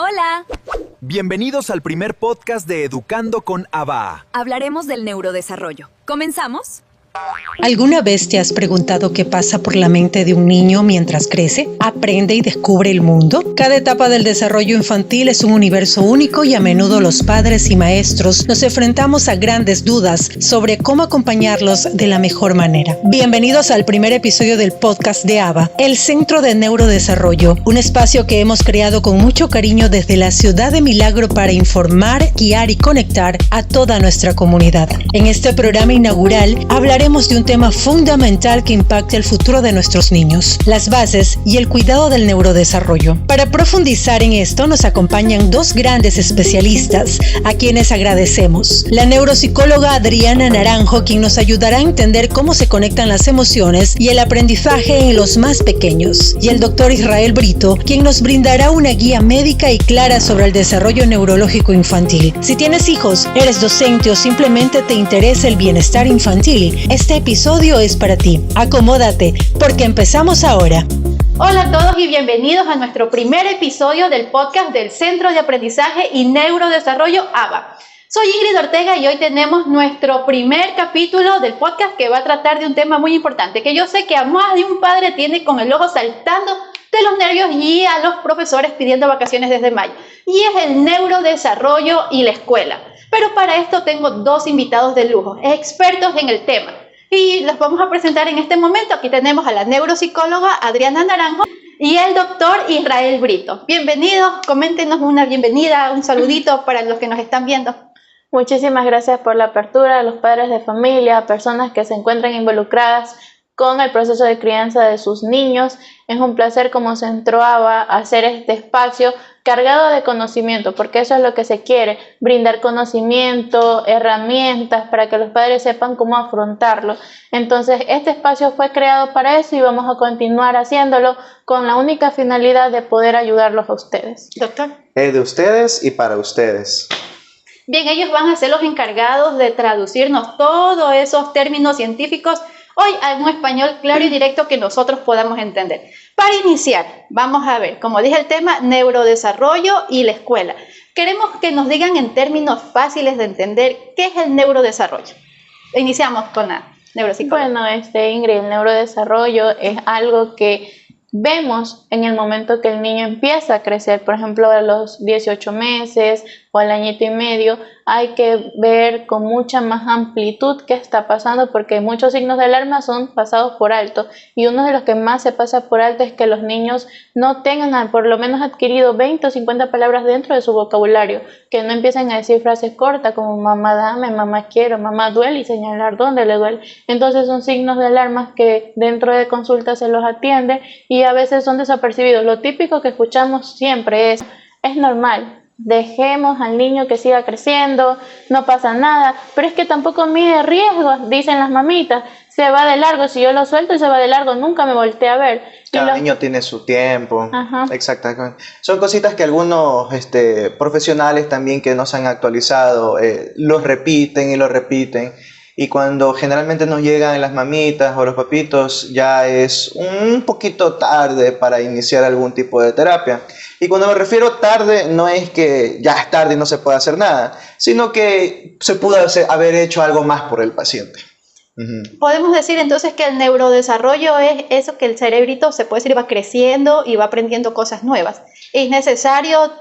Hola. Bienvenidos al primer podcast de Educando con Aba. Hablaremos del neurodesarrollo. ¿Comenzamos? ¿Alguna vez te has preguntado qué pasa por la mente de un niño mientras crece, aprende y descubre el mundo? Cada etapa del desarrollo infantil es un universo único y a menudo los padres y maestros nos enfrentamos a grandes dudas sobre cómo acompañarlos de la mejor manera. Bienvenidos al primer episodio del podcast de Aba, el Centro de Neurodesarrollo, un espacio que hemos creado con mucho cariño desde la ciudad de Milagro para informar, guiar y conectar a toda nuestra comunidad. En este programa inaugural hablaremos de un tema fundamental que impacta el futuro de nuestros niños, las bases y el cuidado del neurodesarrollo. Para profundizar en esto nos acompañan dos grandes especialistas a quienes agradecemos. La neuropsicóloga Adriana Naranjo, quien nos ayudará a entender cómo se conectan las emociones y el aprendizaje en los más pequeños. Y el doctor Israel Brito, quien nos brindará una guía médica y clara sobre el desarrollo neurológico infantil. Si tienes hijos, eres docente o simplemente te interesa el bienestar infantil, este episodio es para ti. Acomódate, porque empezamos ahora. Hola a todos y bienvenidos a nuestro primer episodio del podcast del Centro de Aprendizaje y Neurodesarrollo ABA. Soy Ingrid Ortega y hoy tenemos nuestro primer capítulo del podcast que va a tratar de un tema muy importante, que yo sé que a más de un padre tiene con el ojo saltando de los nervios y a los profesores pidiendo vacaciones desde mayo, y es el neurodesarrollo y la escuela. Pero para esto tengo dos invitados de lujo, expertos en el tema. Y los vamos a presentar en este momento. Aquí tenemos a la neuropsicóloga Adriana Naranjo y el doctor Israel Brito. Bienvenidos, coméntenos una bienvenida, un saludito para los que nos están viendo. Muchísimas gracias por la apertura a los padres de familia, personas que se encuentran involucradas con el proceso de crianza de sus niños. Es un placer como Centro ABA hacer este espacio cargado de conocimiento, porque eso es lo que se quiere, brindar conocimiento, herramientas para que los padres sepan cómo afrontarlo. Entonces, este espacio fue creado para eso y vamos a continuar haciéndolo con la única finalidad de poder ayudarlos a ustedes. Doctor. Es de ustedes y para ustedes. Bien, ellos van a ser los encargados de traducirnos todos esos términos científicos hoy a un español claro y directo que nosotros podamos entender. Para iniciar, vamos a ver, como dije, el tema neurodesarrollo y la escuela. Queremos que nos digan en términos fáciles de entender qué es el neurodesarrollo. Iniciamos con la neuropsicóloga. Bueno, Ingrid, el neurodesarrollo es algo que vemos en el momento que el niño empieza a crecer, por ejemplo, a los 18 meses o al añito y medio. Hay que ver con mucha más amplitud qué está pasando, porque muchos signos de alarma son pasados por alto, y uno de los que más se pasa por alto es que los niños no tengan por lo menos adquirido 20 o 50 palabras dentro de su vocabulario, que no empiecen a decir frases cortas como mamá dame, mamá quiero, mamá duele y señalar dónde le duele. Entonces son signos de alarma que dentro de consulta se los atiende y a veces son desapercibidos. Lo típico que escuchamos siempre es normal. Dejemos al niño que siga creciendo, no pasa nada, pero es que tampoco mide riesgos, dicen las mamitas, se va de largo, si yo lo suelto y se va de largo, nunca me volteé a ver. Cada niño tiene su tiempo. Ajá. Exactamente. Son cositas que algunos profesionales también que no se han actualizado los repiten y lo repiten. Y cuando generalmente nos llegan las mamitas o los papitos, ya es un poquito tarde para iniciar algún tipo de terapia. Y cuando me refiero tarde, no es que ya es tarde y no se puede hacer nada, sino que se pudo haber hecho algo más por el paciente. Podemos decir entonces que el neurodesarrollo es eso, que el cerebrito, se puede decir, va creciendo y va aprendiendo cosas nuevas. Es necesario,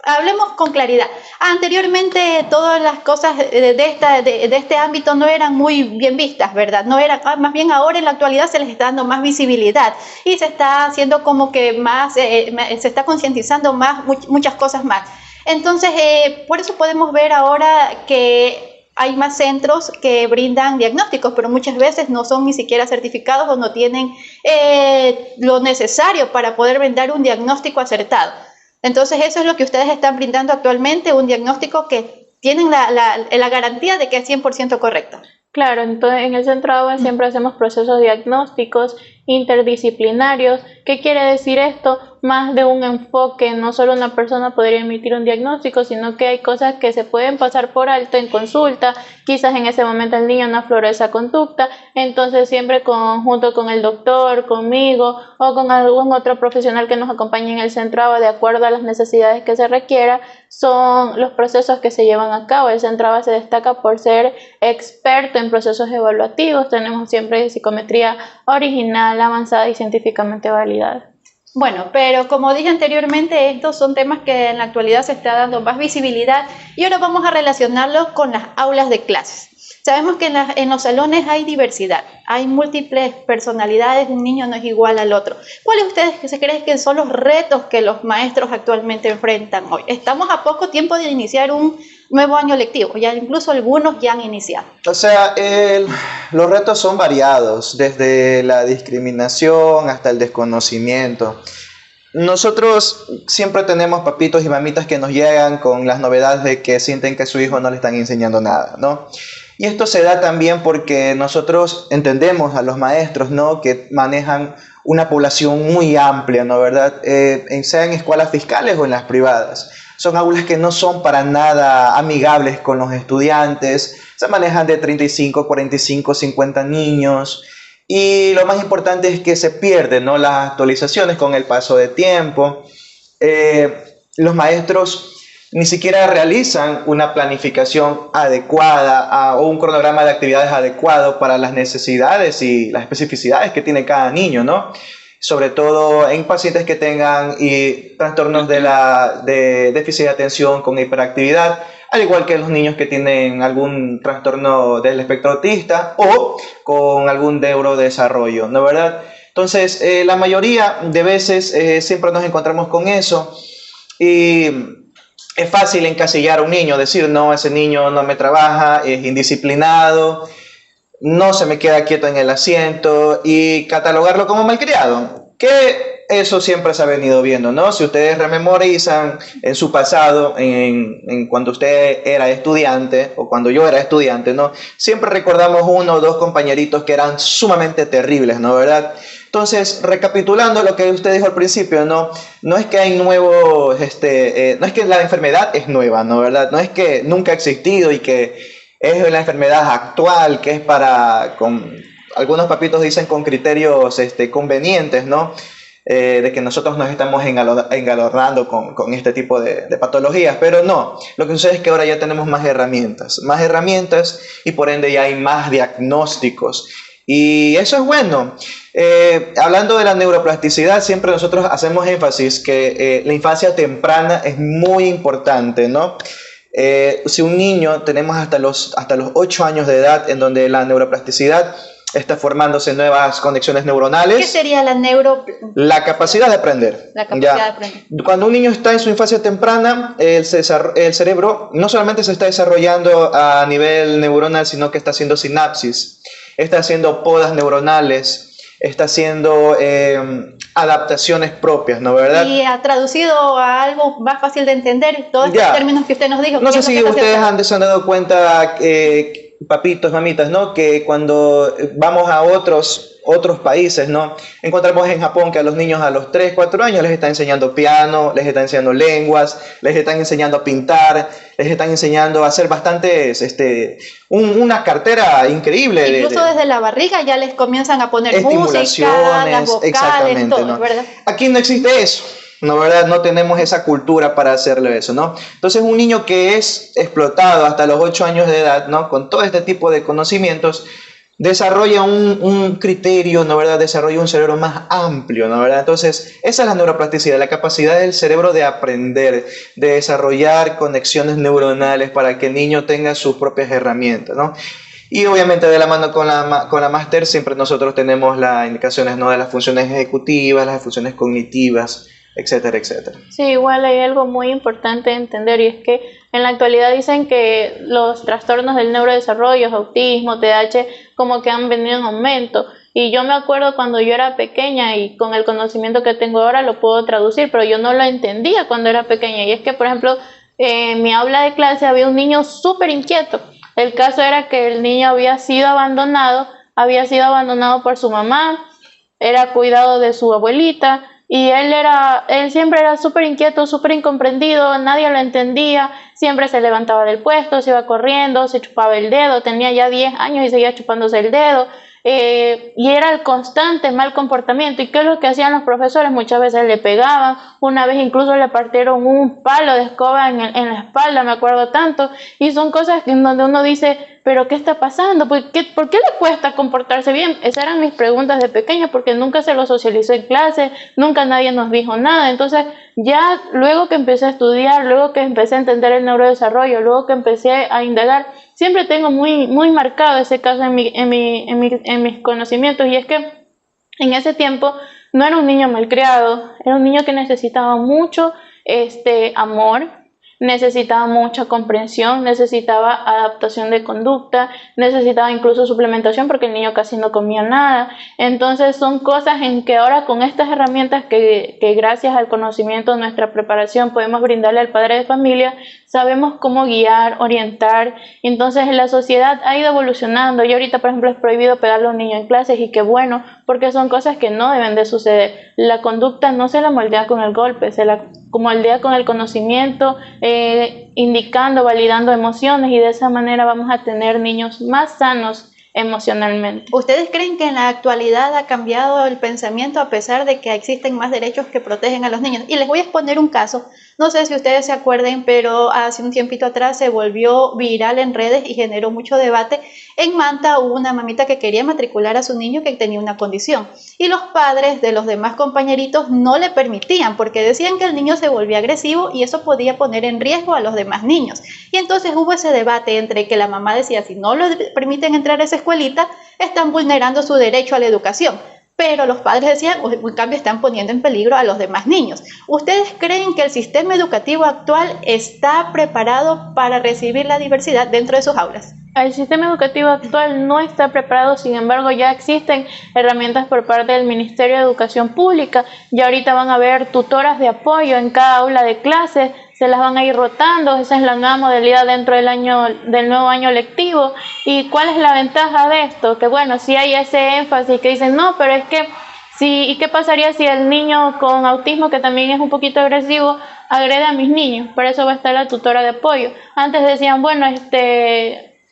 hablemos con claridad. Anteriormente todas las cosas de este ámbito no eran muy bien vistas, ¿verdad? No era, más bien ahora en la actualidad se les está dando más visibilidad y se está haciendo como que más, se está concientizando más, muchas cosas más. Entonces, por eso podemos ver ahora que hay más centros que brindan diagnósticos, pero muchas veces no son ni siquiera certificados o no tienen lo necesario para poder brindar un diagnóstico acertado. Entonces eso es lo que ustedes están brindando actualmente, un diagnóstico que tienen la garantía de que es 100% correcto. Claro, entonces en el Centro ABA siempre hacemos procesos diagnósticos interdisciplinarios. ¿Qué quiere decir esto? Más de un enfoque, no solo una persona podría emitir un diagnóstico, sino que hay cosas que se pueden pasar por alto en consulta, quizás en ese momento el niño no afloró esa conducta, entonces siempre junto con el doctor, conmigo o con algún otro profesional que nos acompañe en el centro ABA de acuerdo a las necesidades que se requiera, son los procesos que se llevan a cabo. El centro ABA se destaca por ser experto en procesos evaluativos, tenemos siempre psicometría original, avanzada y científicamente validada. Bueno, pero como dije anteriormente, estos son temas que en la actualidad se está dando más visibilidad y ahora vamos a relacionarlos con las aulas de clases. Sabemos que en los salones hay diversidad, hay múltiples personalidades, un niño no es igual al otro. ¿Cuáles ustedes creen que son los retos que los maestros actualmente enfrentan hoy? Estamos a poco tiempo de iniciar un nuevo año lectivo, ya incluso algunos ya han iniciado. O sea, los retos son variados, desde la discriminación hasta el desconocimiento. Nosotros siempre tenemos papitos y mamitas que nos llegan con las novedades de que sienten que a su hijo no le están enseñando nada, ¿no? Y esto se da también porque nosotros entendemos a los maestros, ¿no?, que manejan una población muy amplia, ¿no?, ¿verdad? Sea en escuelas fiscales o en las privadas. Son aulas que no son para nada amigables con los estudiantes, se manejan de 35, 45, 50 niños y lo más importante es que se pierden, ¿no?, las actualizaciones con el paso de tiempo. Los maestros ni siquiera realizan una planificación adecuada o un cronograma de actividades adecuado para las necesidades y las especificidades que tiene cada niño, ¿no? Sobre todo en pacientes que tengan trastornos de déficit de atención con hiperactividad, al igual que los niños que tienen algún trastorno del espectro autista o con algún neurodesarrollo, ¿no, verdad? Entonces, la mayoría de veces siempre nos encontramos con eso y es fácil encasillar a un niño, decir, no, ese niño no me trabaja, es indisciplinado, no se me queda quieto en el asiento y catalogarlo como malcriado, que eso siempre se ha venido viendo, ¿no? Si ustedes rememorizan en su pasado, en cuando usted era estudiante o cuando yo era estudiante, ¿no? Siempre recordamos uno o dos compañeritos que eran sumamente terribles, ¿no, verdad? Entonces, recapitulando lo que usted dijo al principio, no es que hay nuevos, no es que la enfermedad es nueva, ¿no, verdad? No es que nunca ha existido y que es la enfermedad actual, que es algunos papitos dicen con criterios convenientes, ¿no? De que nosotros nos estamos engalardando con este tipo de patologías, pero no, lo que sucede es que ahora ya tenemos más herramientas y por ende ya hay más diagnósticos. Y eso es bueno. Hablando de la neuroplasticidad, siempre nosotros hacemos énfasis que la infancia temprana es muy importante, ¿no? Si un niño tenemos hasta los 8 años de edad en donde la neuroplasticidad está formándose nuevas conexiones neuronales. ¿Qué sería la capacidad de aprender? La capacidad de aprender. Cuando un niño está en su infancia temprana, el cerebro no solamente se está desarrollando a nivel neuronal, sino que está haciendo sinapsis, está haciendo podas neuronales, está haciendo adaptaciones propias, ¿no, verdad? Y ha traducido a algo más fácil de entender todos estos términos que usted nos dijo. No sé si ustedes se han dado cuenta, papitos, mamitas, ¿no?, que cuando vamos a otros países, ¿no?, encontramos en Japón que a los niños a los 3, 4 años les están enseñando piano, les están enseñando lenguas, les están enseñando a pintar, les están enseñando a hacer bastantes, una cartera increíble. Incluso desde la barriga ya les comienzan a poner música, las vocales, todo, ¿no? ¿verdad? Aquí no existe eso, ¿no, verdad? No tenemos esa cultura para hacerle eso, ¿no? Entonces un niño que es explotado hasta los 8 años de edad, ¿no?, con todo este tipo de conocimientos, desarrolla un criterio, ¿no, verdad? Desarrolla un cerebro más amplio, ¿no, verdad? Entonces, esa es la neuroplasticidad, la capacidad del cerebro de aprender, de desarrollar conexiones neuronales para que el niño tenga sus propias herramientas, ¿no? Y obviamente de la mano con la máster siempre nosotros tenemos las indicaciones, ¿no?, de las funciones ejecutivas, las funciones cognitivas, etcétera, etcétera. Sí, igual hay algo muy importante de entender y es que en la actualidad dicen que los trastornos del neurodesarrollo, autismo, TDAH, como que han venido en aumento. Y yo me acuerdo cuando yo era pequeña y con el conocimiento que tengo ahora lo puedo traducir, pero yo no lo entendía cuando era pequeña. Y es que, por ejemplo, en mi aula de clase había un niño súper inquieto. El caso era que el niño había sido abandonado por su mamá. era cuidado de su abuelita. Y él siempre era súper inquieto, súper incomprendido, nadie lo entendía, siempre se levantaba del puesto, se iba corriendo, se chupaba el dedo, tenía ya 10 años y seguía chupándose el dedo, y era el constante mal comportamiento. ¿Y qué es lo que hacían los profesores? Muchas veces le pegaban, una vez incluso le partieron un palo de escoba en la espalda, me acuerdo tanto, y son cosas en donde uno dice, pero ¿qué está pasando? ¿Por qué le cuesta comportarse bien? Esas eran mis preguntas de pequeña, porque nunca se lo socializó en clase, nunca nadie nos dijo nada. Entonces ya luego que empecé a estudiar, luego que empecé a entender el neurodesarrollo, luego que empecé a indagar, siempre tengo muy, muy marcado ese caso en mis conocimientos, y es que en ese tiempo no era un niño malcriado, era un niño que necesitaba mucho amor, necesitaba mucha comprensión, necesitaba adaptación de conducta, necesitaba incluso suplementación porque el niño casi no comía nada. Entonces son cosas en que ahora con estas herramientas que gracias al conocimiento, nuestra preparación podemos brindarle al padre de familia, sabemos cómo guiar, orientar. Entonces la sociedad ha ido evolucionando y ahorita por ejemplo es prohibido pegarle a un niño en clases, y qué bueno, porque son cosas que no deben de suceder. La conducta no se la moldea con el golpe, se la moldea con el conocimiento, indicando, validando emociones, y de esa manera vamos a tener niños más sanos emocionalmente. ¿Ustedes creen que en la actualidad ha cambiado el pensamiento a pesar de que existen más derechos que protegen a los niños? Y les voy a exponer un caso, no sé si ustedes se acuerden, pero hace un tiempito atrás se volvió viral en redes y generó mucho debate. En Manta hubo una mamita que quería matricular a su niño que tenía una condición, y los padres de los demás compañeritos no le permitían porque decían que el niño se volvía agresivo y eso podía poner en riesgo a los demás niños. Y entonces hubo ese debate entre que la mamá decía, si no le permiten entrar a esa escuelita, están vulnerando su derecho a la educación. Pero los padres decían, en cambio, están poniendo en peligro a los demás niños. ¿Ustedes creen que el sistema educativo actual está preparado para recibir la diversidad dentro de sus aulas? El sistema educativo actual no está preparado, sin embargo ya existen herramientas por parte del Ministerio de Educación Pública. Ya ahorita van a haber tutoras de apoyo en cada aula de clase, se las van a ir rotando, esa es la nueva modalidad dentro del nuevo año lectivo. ¿Y cuál es la ventaja de esto? Que bueno, si hay ese énfasis que dicen, no, pero es que sí, ¿y qué pasaría si el niño con autismo, que también es un poquito agresivo, agrede a mis niños? Para eso va a estar la tutora de apoyo. Antes decían, bueno,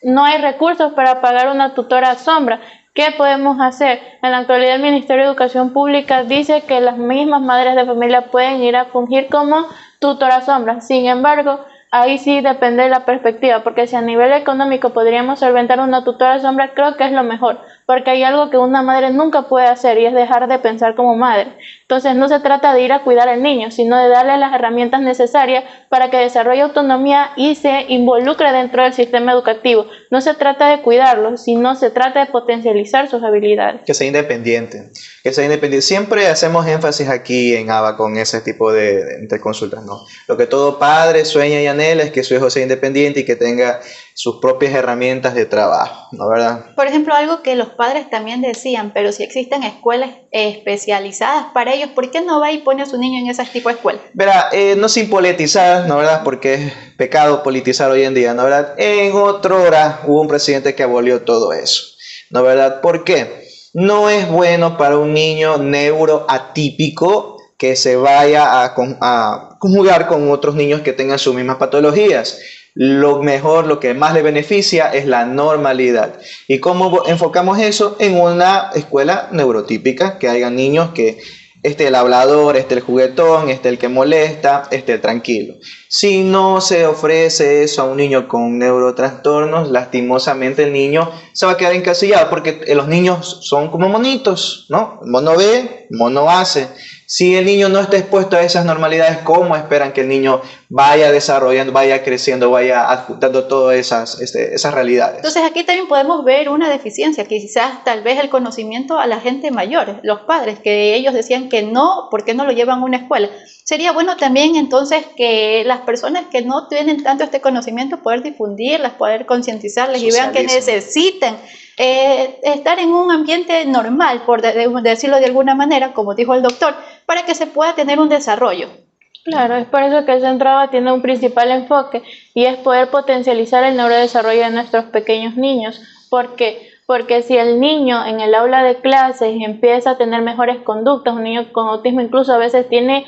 no hay recursos para pagar una tutora sombra. ¿Qué podemos hacer? En la actualidad el Ministerio de Educación Pública dice que las mismas madres de familia pueden ir a fungir como tutora sombra. Sin embargo, ahí sí depende de la perspectiva, porque si a nivel económico podríamos solventar una tutora sombra, creo que es lo mejor, porque hay algo que una madre nunca puede hacer y es dejar de pensar como madre. Entonces no se trata de ir a cuidar al niño, sino de darle las herramientas necesarias para que desarrolle autonomía y se involucre dentro del sistema educativo. No se trata de cuidarlo, sino se trata de potencializar sus habilidades. Que sea independiente, que sea independiente. Siempre hacemos énfasis aquí en ABA con ese tipo de consultas, ¿no? Lo que todo padre sueña y anhela es que su hijo sea independiente y que tenga sus propias herramientas de trabajo, ¿no, verdad? Por ejemplo, algo que los padres también decían, pero si existen escuelas especializadas para ellos, ¿por qué no va y pone a su niño en ese tipo de escuelas? Verá, no sin politizar, ¿no, verdad? Porque es pecado politizar hoy en día, ¿no, verdad? En otra hora hubo un presidente que abolió todo eso, ¿no, verdad? ¿Por qué? No es bueno para un niño neuroatípico que se vaya a conjugar con otros niños que tengan sus mismas patologías. Lo mejor, lo que más le beneficia es la normalidad. ¿Y cómo enfocamos eso? En una escuela neurotípica, que haya niños que el hablador, el juguetón, el que molesta, el tranquilo. Si no se ofrece eso a un niño con neurotrastornos, lastimosamente el niño se va a quedar encasillado, porque los niños son como monitos, ¿no? Mono ve, mono hace. Si el niño no está expuesto a esas normalidades, ¿cómo esperan que el niño vaya desarrollando, vaya creciendo, vaya adjuntando todas esas realidades? Entonces aquí también podemos ver una deficiencia, quizás tal vez el conocimiento a la gente mayor, los padres, que ellos decían que no, ¿por qué no lo llevan a una escuela? Sería bueno también entonces que las personas que no tienen tanto este conocimiento, poder difundirlas, poder concientizarles y vean que necesitan estar en un ambiente normal, por decirlo de alguna manera, como dijo el doctor, para que se pueda tener un desarrollo. Claro, es por eso que el Centro ABA tiene un principal enfoque y es poder potencializar el neurodesarrollo de nuestros pequeños niños. ¿Por qué? porque si el niño en el aula de clases empieza a tener mejores conductas, un niño con autismo incluso a veces tiene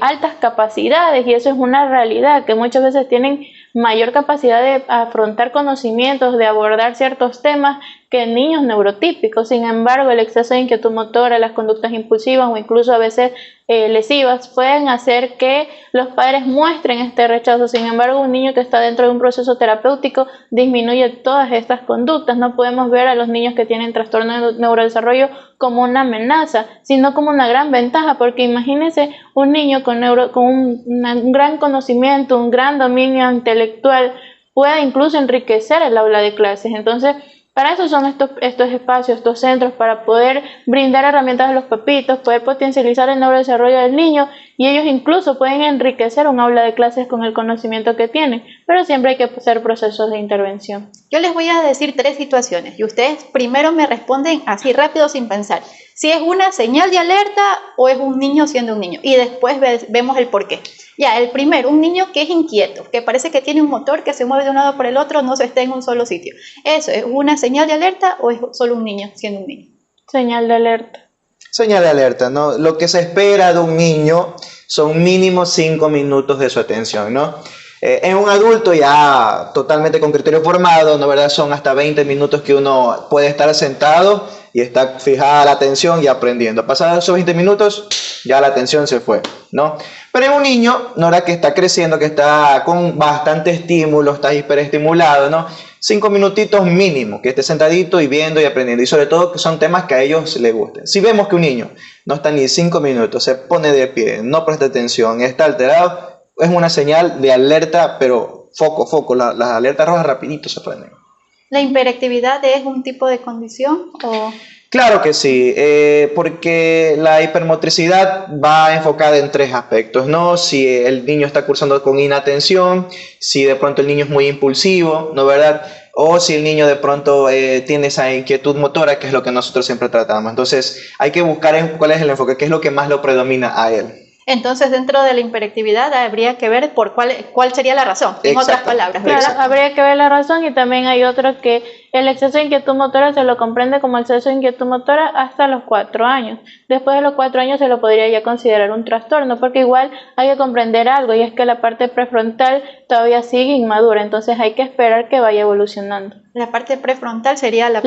altas capacidades, y eso es una realidad, que muchas veces tienen mayor capacidad de afrontar conocimientos, de abordar ciertos temas que niños neurotípicos. Sin embargo, el exceso de inquietud motora, las conductas impulsivas o incluso a veces lesivas pueden hacer que los padres muestren este rechazo. Sin embargo, un niño que está dentro de un proceso terapéutico disminuye todas estas conductas. No podemos ver a los niños que tienen trastorno de neurodesarrollo como una amenaza, sino como una gran ventaja, porque imagínense un niño con un gran conocimiento, un gran dominio intelectual, puede incluso enriquecer el aula de clases. Entonces, para eso son estos espacios, estos centros, para poder brindar herramientas a los papitos, poder potencializar el neurodesarrollo del niño, y ellos incluso pueden enriquecer un aula de clases con el conocimiento que tienen, pero siempre hay que hacer procesos de intervención. Yo les voy a decir 3 situaciones y ustedes primero me responden así rápido sin pensar si es una señal de alerta o es un niño siendo un niño, y después vemos el porqué. Ya, el primero, un niño que es inquieto, que parece que tiene un motor que se mueve de un lado por el otro, no se está en un solo sitio. ¿Eso es una señal de alerta o es solo un niño siendo un niño? Señal de alerta. Señal de alerta, ¿no? Lo que se espera de un niño son mínimo 5 minutos de su atención, ¿no? En un adulto ya totalmente con criterio formado, ¿no? ¿Verdad? Son hasta 20 minutos que uno puede estar sentado y está fijada la atención y aprendiendo. Pasados esos 20 minutos, ya la atención se fue, ¿no? Pero en un niño, ¿no? ¿Verdad? Que está creciendo, que está con bastante estímulo, está hiperestimulado, ¿no? 5 minutitos mínimo, que esté sentadito y viendo y aprendiendo. Y sobre todo que son temas que a ellos les gusten. Si vemos que un niño no está ni 5 minutos, se pone de pie, no presta atención, está alterado, es una señal de alerta, pero foco, las alertas rojas rapidito se prenden. ¿La hiperactividad es un tipo de condición o...? Claro que sí, porque la hipermotricidad va enfocada en 3 aspectos, ¿no? Si el niño está cursando con inatención, si de pronto el niño es muy impulsivo, ¿no, verdad? O si el niño de pronto tiene esa inquietud motora, que es lo que nosotros siempre tratamos. Entonces hay que buscar cuál es el enfoque, qué es lo que más lo predomina a él. Entonces, dentro de la hiperactividad habría que ver por cuál sería la razón, en otras palabras. Claro, habría que ver la razón, y también hay otro que el exceso de inquietud motora se lo comprende como exceso de inquietud motora hasta los 4 años. Después de los 4 años se lo podría ya considerar un trastorno, porque igual hay que comprender algo, y es que la parte prefrontal todavía sigue inmadura, entonces hay que esperar que vaya evolucionando. La parte prefrontal sería la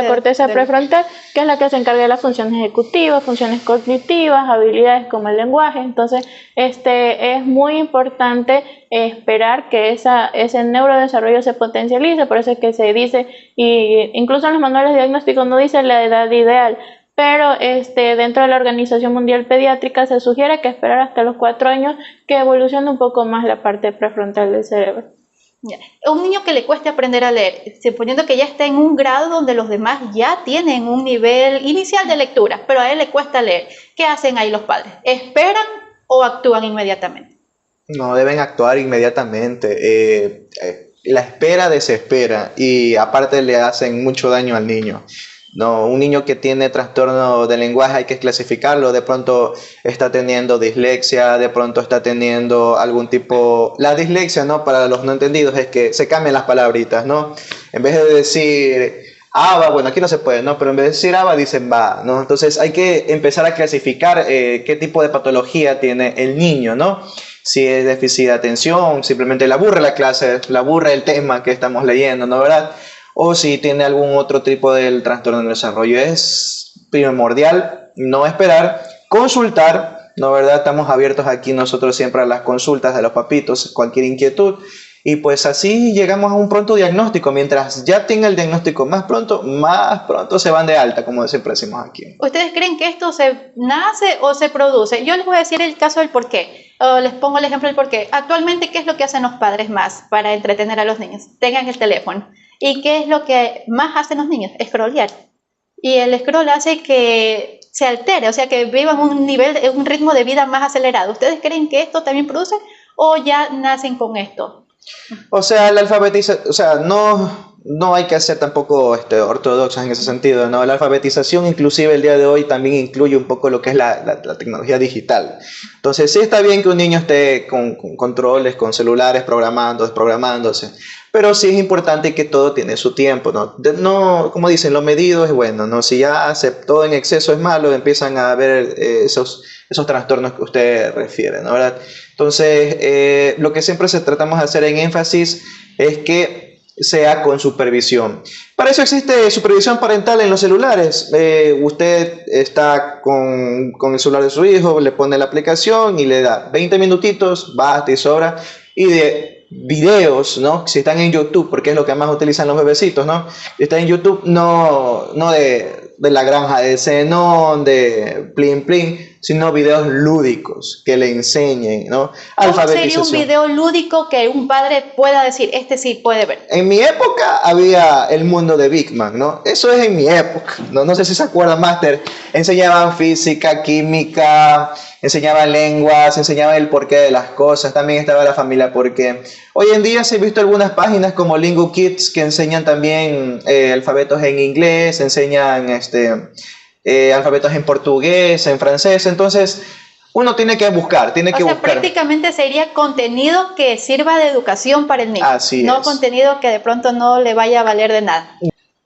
corteza prefrontal, que es la que se encarga de las funciones ejecutivas, funciones cognitivas, habilidades como el lenguaje. Entonces, es muy importante esperar que ese neurodesarrollo se potencialice. Por eso es que se dice, y incluso en los manuales de diagnóstico no dice la edad ideal, pero dentro de la Organización Mundial Pediátrica se sugiere que esperar hasta los 4 años que evolucione un poco más la parte prefrontal del cerebro. Un niño que le cueste aprender a leer, suponiendo que ya está en un grado donde los demás ya tienen un nivel inicial de lectura, pero a él le cuesta leer, ¿qué hacen ahí los padres? ¿Esperan o actúan inmediatamente? No, deben actuar inmediatamente. La espera desespera, y aparte le hacen mucho daño al niño. No, un niño que tiene trastorno de lenguaje hay que clasificarlo. De pronto está teniendo dislexia, de pronto está teniendo algún tipo... La dislexia, ¿no? Para los no entendidos es que se cambian las palabritas, ¿no? En vez de decir aba, bueno, aquí no se puede, ¿no? Pero en vez de decir aba, dicen va, ¿no? Entonces hay que empezar a clasificar qué tipo de patología tiene el niño, ¿no? Si es déficit de atención, simplemente le aburre la clase, le aburre el tema que estamos leyendo, ¿no? ¿Verdad? O si tiene algún otro tipo del trastorno del desarrollo. Es primordial no esperar, consultar, ¿no, verdad? Estamos abiertos aquí nosotros siempre a las consultas de los papitos, cualquier inquietud, y pues así llegamos a un pronto diagnóstico. Mientras ya tenga el diagnóstico más pronto se van de alta, como siempre decimos aquí. ¿Ustedes creen que esto se nace o se produce? Yo les voy a decir el caso del por qué. Les pongo el ejemplo del por qué. Actualmente, ¿qué es lo que hacen los padres más para entretener a los niños? Tengan el teléfono. ¿Y qué es lo que más hacen los niños? Scrollear. Y el scroll hace que se altere, o sea, que vivan un ritmo de vida más acelerado. ¿Ustedes creen que esto también produce o ya nacen con esto? O sea, la alfabetización, o sea, no no hay que ser tampoco ortodoxos en ese sentido, ¿no? La alfabetización inclusive el día de hoy también incluye un poco lo que es la tecnología digital. Entonces sí está bien que un niño esté con controles, con celulares, programando, desprogramándose, pero sí es importante que todo tiene su tiempo, ¿no? No, como dicen, lo medido es bueno, ¿no? Si ya todo en exceso es malo, empiezan a haber esos trastornos que usted refiere, ¿no? ¿Verdad? Entonces, lo que siempre tratamos de hacer en énfasis es que sea con supervisión. Para eso existe supervisión parental en los celulares. Usted está con el celular de su hijo, le pone la aplicación y le da 20 minutitos, basta y sobra, y de videos, ¿no? Si están en YouTube, porque es lo que más utilizan los bebecitos, ¿no? Si están en YouTube, no de la granja de Zenón, de Plin Plin, sino videos lúdicos que le enseñen, ¿no? ¿Cómo sería un video lúdico que un padre pueda decir, este sí puede ver? En mi época había el mundo de Big Man, ¿no? Eso es en mi época, no sé si se acuerdan, Master. Enseñaban física, química, enseñaban lenguas, enseñaban el porqué de las cosas, también estaba la familia porqué. Hoy en día se han visto algunas páginas como Lingo Kids que enseñan también alfabetos en inglés, enseñan alfabetos en portugués, en francés, entonces uno tiene que buscar, prácticamente sería contenido que sirva de educación para el niño, no contenido que de pronto no le vaya a valer de nada.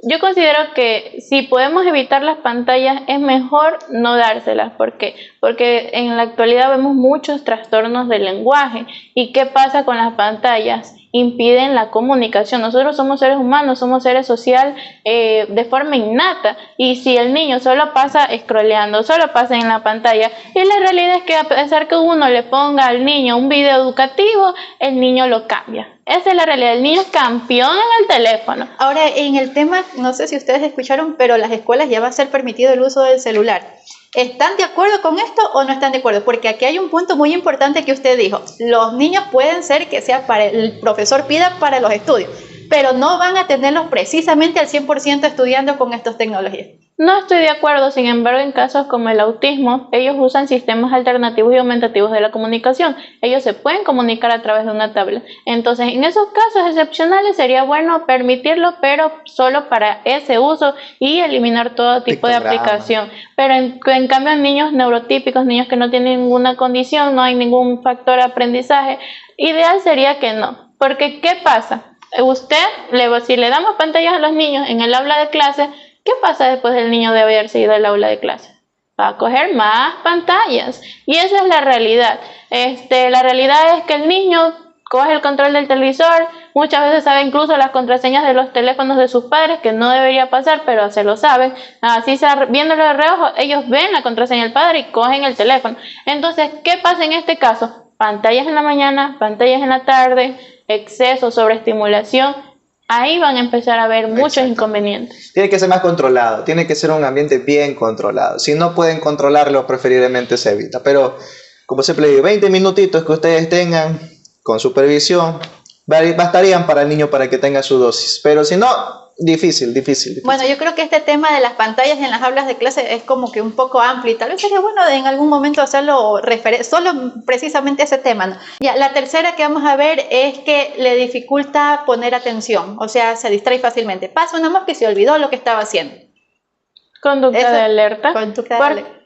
Yo considero que si podemos evitar las pantallas es mejor no dárselas. ¿Por qué? Porque en la actualidad vemos muchos trastornos del lenguaje. ¿Y qué pasa con las pantallas? Impiden la comunicación. Nosotros somos seres humanos, somos seres sociales de forma innata, y si el niño solo pasa scrolleando, solo pasa en la pantalla, y la realidad es que a pesar que uno le ponga al niño un video educativo, el niño lo cambia. Esa es la realidad, el niño es campeón en el teléfono. Ahora, en el tema, no sé si ustedes escucharon, pero las escuelas ya va a ser permitido el uso del celular. ¿Están de acuerdo con esto o no están de acuerdo? Porque aquí hay un punto muy importante que usted dijo. Los niños pueden ser que sea para el profesor pida para los estudios, pero no van a tenerlos precisamente al 100% estudiando con estas tecnologías. No estoy de acuerdo, sin embargo, en casos como el autismo, ellos usan sistemas alternativos y aumentativos de la comunicación. Ellos se pueden comunicar a través de una tablet. Entonces, en esos casos excepcionales sería bueno permitirlo, pero solo para ese uso y eliminar todo tipo de aplicación. Pero en cambio, en niños neurotípicos, niños que no tienen ninguna condición, no hay ningún factor de aprendizaje, ideal sería que no. Porque, ¿qué pasa? Si le damos pantallas a los niños en el aula de clase, ¿qué pasa después del niño de haber ido al aula de clase? Va a coger más pantallas. Y esa es la realidad. La realidad es que el niño coge el control del televisor, muchas veces sabe incluso las contraseñas de los teléfonos de sus padres, que no debería pasar, pero se lo saben. Así, viéndolo de reojo, ellos ven la contraseña del padre y cogen el teléfono. Entonces, ¿qué pasa en este caso? Pantallas en la mañana, pantallas en la tarde, exceso, sobreestimulación. Ahí van a empezar a haber muchos inconvenientes. Tiene que ser más controlado, tiene que ser un ambiente bien controlado. Si no pueden controlarlo, preferiblemente se evita. Pero, como siempre digo, 20 minutitos que ustedes tengan con supervisión, bastarían para el niño para que tenga su dosis. Pero si no, difícil. Bueno, yo creo que este tema de las pantallas en las aulas de clase es como que un poco amplio y tal vez sería bueno en algún momento hacerlo solo precisamente ese tema, ¿no? Ya, la tercera que vamos a ver es que le dificulta poner atención, o sea, se distrae fácilmente. Pasa una mosca y se olvidó lo que estaba haciendo. Conducta de alerta.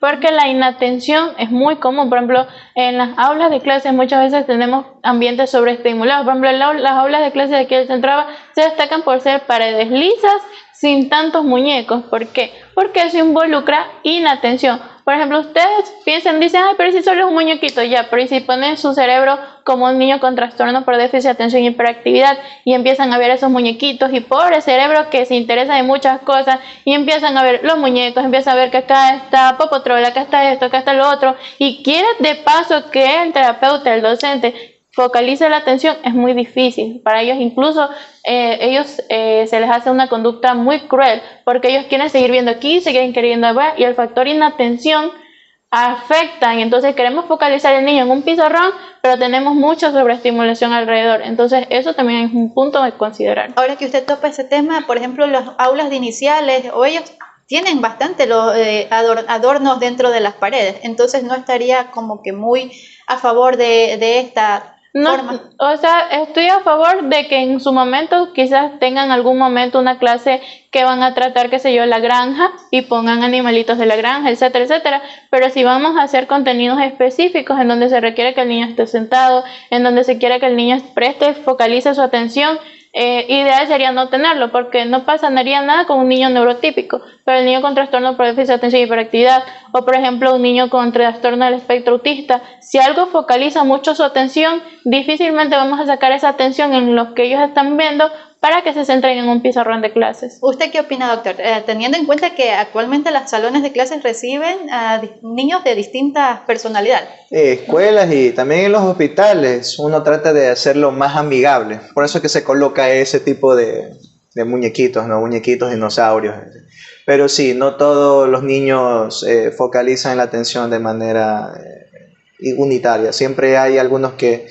Porque la inatención es muy común. Por ejemplo, en las aulas de clases muchas veces tenemos ambientes sobreestimulados. Por ejemplo, las aulas de clases de aquí del Centro se destacan por ser paredes lisas, sin tantos muñecos. ¿Por qué? Porque eso involucra inatención. Por ejemplo, ustedes dicen, ay, pero si solo es un muñequito, ya, pero si ponen su cerebro como un niño con trastorno por déficit de atención y hiperactividad y empiezan a ver esos muñequitos y pobre cerebro que se interesa en muchas cosas y empiezan a ver los muñecos, empiezan a ver que acá está Paw Patrol, acá está esto, acá está lo otro, y quiere de paso que el terapeuta, el docente, focalice la atención, es muy difícil. Para ellos incluso se les hace una conducta muy cruel porque ellos quieren seguir viendo aquí, siguen queriendo ver, y el factor inatención afecta, y entonces queremos focalizar al niño en un pizarrón, pero tenemos mucha sobreestimulación alrededor. Entonces eso también es un punto de considerar. Ahora que usted topa ese tema, por ejemplo, las aulas de iniciales o ellos tienen bastante los adornos dentro de las paredes, entonces no estaría como que muy a favor de esta No, forma. o sea, estoy a favor de que en su momento quizás tengan algún momento una clase que van a tratar, qué sé yo, la granja y pongan animalitos de la granja, etcétera, etcétera. Pero si vamos a hacer contenidos específicos en donde se requiere que el niño esté sentado, en donde se quiere que el niño focalice su atención, ideal sería no tenerlo, porque no pasaría nada con un niño neurotípico, pero el niño con trastorno por déficit de atención y hiperactividad, o por ejemplo un niño con trastorno del espectro autista, si algo focaliza mucho su atención, difícilmente vamos a sacar esa atención en lo que ellos están viendo para que se centren en un pizarrón de clases. ¿Usted qué opina, doctor? Teniendo en cuenta que actualmente los salones de clases reciben a niños de distintas personalidades. Escuelas y también en los hospitales uno trata de hacerlo más amigable. Por eso es que se coloca ese tipo de muñequitos, ¿no? Muñequitos dinosaurios. Pero sí, no todos los niños focalizan la atención de manera unitaria. Siempre hay algunos que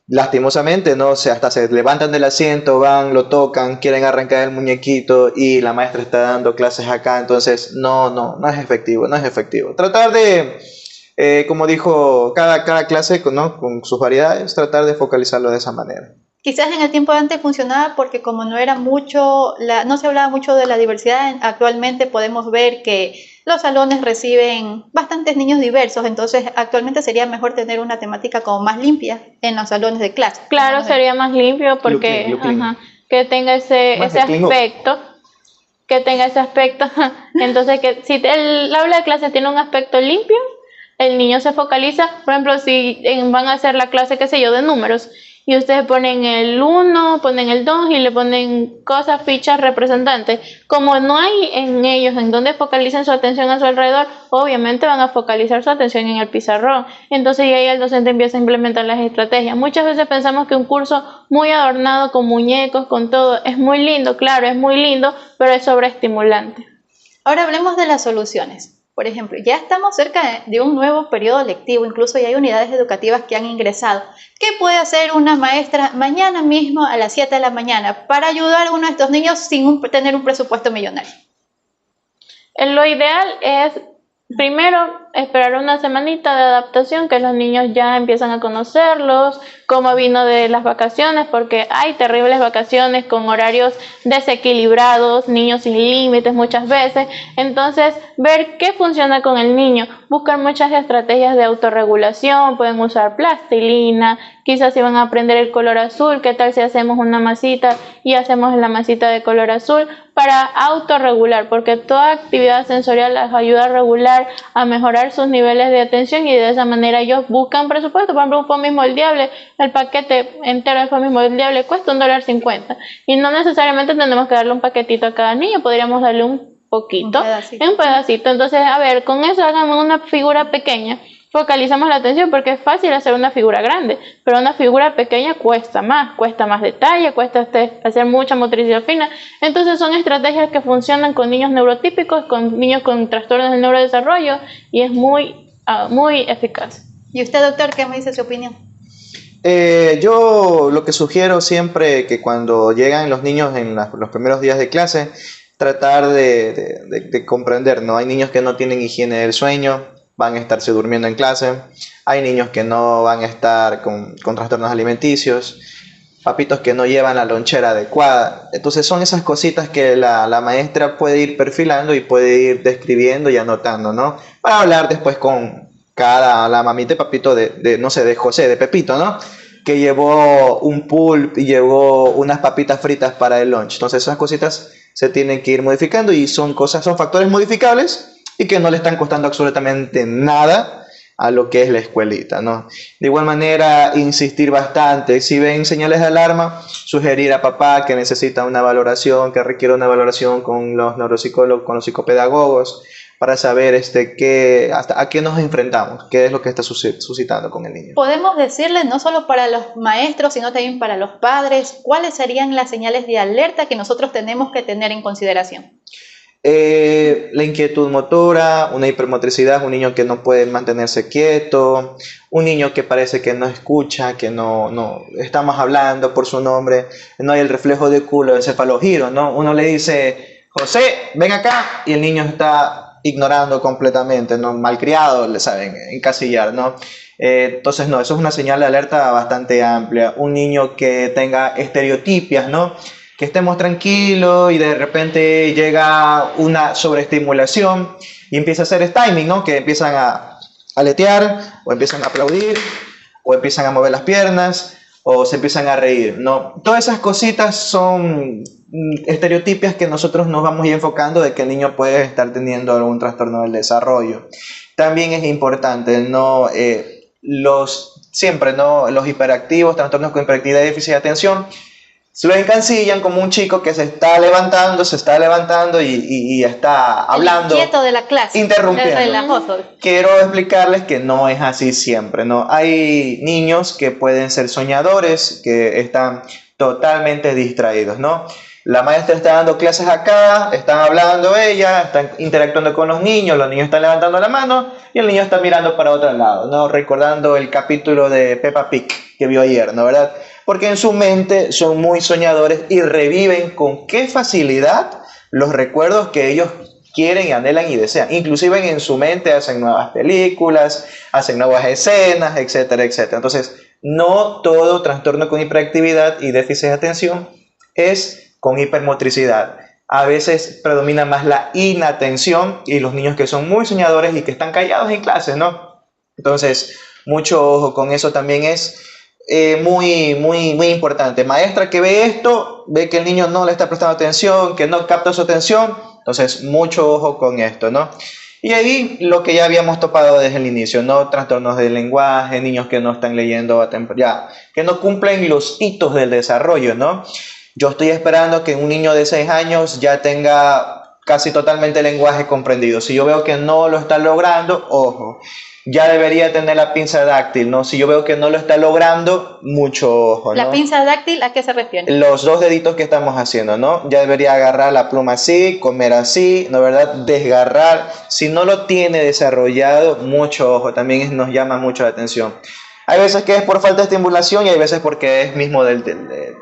lastimosamente, no, hasta se levantan del asiento, van, lo tocan, quieren arrancar el muñequito y la maestra está dando clases acá, entonces no es efectivo, no es efectivo. Tratar de, como dijo, cada clase, ¿no? Con sus variedades, tratar de focalizarlo de esa manera. Quizás en el tiempo de antes funcionaba porque como no era mucho, no se hablaba mucho de la diversidad, actualmente podemos ver que los salones reciben bastantes niños diversos, entonces actualmente sería mejor tener una temática como más limpia en los salones de clase. Claro, sería más limpio porque Looking. Que tenga ese aspecto. Que tenga ese aspecto. Entonces, que si el aula de clase tiene un aspecto limpio, el niño se focaliza. Por ejemplo, si van a hacer la clase, qué sé yo, de números, y ustedes ponen el 1, ponen el 2 y le ponen cosas, fichas, representantes. Como no hay en ellos en donde focalicen su atención a su alrededor, obviamente van a focalizar su atención en el pizarrón. Entonces ya ahí el docente empieza a implementar las estrategias. Muchas veces pensamos que un curso muy adornado con muñecos, con todo, es muy lindo, claro, es muy lindo, pero es sobreestimulante. Ahora hablemos de las soluciones. Por ejemplo, ya estamos cerca de un nuevo periodo lectivo, incluso ya hay unidades educativas que han ingresado. ¿Qué puede hacer una maestra mañana mismo a las 7 de la mañana para ayudar a uno de estos niños sin tener un presupuesto millonario? Lo ideal es, primero, esperar una semanita de adaptación, que los niños ya empiezan a conocerlos, cómo vino de las vacaciones, porque hay terribles vacaciones con horarios desequilibrados, niños sin límites muchas veces. Entonces, ver qué funciona con el niño, buscar muchas estrategias de autorregulación, pueden usar plastilina, quizás si van a aprender el color azul, qué tal si hacemos una masita y hacemos la masita de color azul para autorregular, porque toda actividad sensorial les ayuda a regular, a mejorar sus niveles de atención y de esa manera ellos buscan presupuesto. Por ejemplo, un foamy moldeable, el paquete entero de foamy moldeable cuesta $1.50 y no necesariamente tenemos que darle un paquetito a cada niño, podríamos darle un poquito, un pedacito. Entonces, a ver, con eso hagamos una figura pequeña, focalizamos la atención porque es fácil hacer una figura grande, pero una figura pequeña cuesta más detalle, cuesta hacer mucha motricidad fina. Entonces son estrategias que funcionan con niños neurotípicos, con niños con trastornos del neurodesarrollo y es muy eficaz. ¿Y usted, doctor, qué me dice su opinión? Yo lo que sugiero siempre que cuando llegan los niños en los primeros días de clase, tratar de comprender, ¿no? Hay niños que no tienen higiene del sueño, van a estarse durmiendo en clase, hay niños que no van a estar con trastornos alimenticios, papitos que no llevan la lonchera adecuada. Entonces son esas cositas que la maestra puede ir perfilando y puede ir describiendo y anotando, ¿no? Para hablar después con la mamita y papito no sé, de José, de Pepito, ¿no? Que llevó un pulp y llevó unas papitas fritas para el lunch. Entonces esas cositas se tienen que ir modificando y son factores modificables y que no le están costando absolutamente nada a lo que es la escuelita, ¿no? De igual manera, insistir bastante. Si ven señales de alarma, sugerir a papá que necesita una valoración, que requiere una valoración con los neuropsicólogos, con los psicopedagogos, para saber a qué nos enfrentamos, qué es lo que está suscitando con el niño. Podemos decirle, no solo para los maestros, sino también para los padres, ¿cuáles serían las señales de alerta que nosotros tenemos que tener en consideración? La inquietud motora, una hipermotricidad, un niño que no puede mantenerse quieto, un niño que parece que no escucha, que no estamos hablando por su nombre, no hay el reflejo de culo, encefalogiro, ¿no? Uno le dice, José, ven acá, y el niño está ignorando completamente, ¿no? Malcriado, le saben encasillar, ¿no? Entonces, no, eso es una señal de alerta bastante amplia. Un niño que tenga estereotipias, ¿no? Que estemos tranquilos y de repente llega una sobreestimulación y empieza a hacer timing, ¿no? Que empiezan a aletear o empiezan a aplaudir o empiezan a mover las piernas o se empiezan a reír, ¿no? Todas esas cositas son estereotipias que nosotros nos vamos a ir enfocando de que el niño puede estar teniendo algún trastorno del desarrollo. También es importante, ¿no? Siempre, ¿no? Los hiperactivos, trastornos con hiperactividad y déficit de atención, se lo encancillan como un chico que se está levantando y está hablando, quieto de la clase, interrumpiendo. Relajoso. Quiero explicarles que no es así siempre, ¿no? Hay niños que pueden ser soñadores, que están totalmente distraídos, ¿no? La maestra está dando clases acá, están hablando ella, están interactuando con los niños están levantando la mano y el niño está mirando para otro lado, ¿no? Recordando el capítulo de Peppa Pig que vio ayer, ¿no? ¿Verdad? Porque en su mente son muy soñadores y reviven con qué facilidad los recuerdos que ellos quieren, anhelan y desean. Inclusive en su mente hacen nuevas películas, hacen nuevas escenas, etcétera, etcétera. Entonces, no todo trastorno con hiperactividad y déficit de atención es con hipermotricidad. A veces predomina más la inatención y los niños que son muy soñadores y que están callados en clases, ¿no? Entonces, mucho ojo con eso también es muy importante. Maestra que ve esto, ve que el niño no le está prestando atención, que no capta su atención, entonces mucho ojo con esto, ¿no? Y ahí lo que ya habíamos topado desde el inicio, ¿no? Trastornos del lenguaje, niños que no están leyendo a tiempo, ya, que no cumplen los hitos del desarrollo, ¿no? Yo estoy esperando que un niño de 6 años ya tenga casi totalmente el lenguaje comprendido. Si yo veo que no lo está logrando, ojo, ya debería tener la pinza dáctil, ¿no? Si yo veo que no lo está logrando, mucho ojo, ¿no? ¿La pinza dáctil a qué se refiere? Los 2 deditos que estamos haciendo, ¿no? Ya debería agarrar la pluma así, comer así, ¿no? ¿Verdad? Desgarrar. Si no lo tiene desarrollado, mucho ojo, también nos llama mucho la atención. Hay veces que es por falta de estimulación y hay veces porque es mismo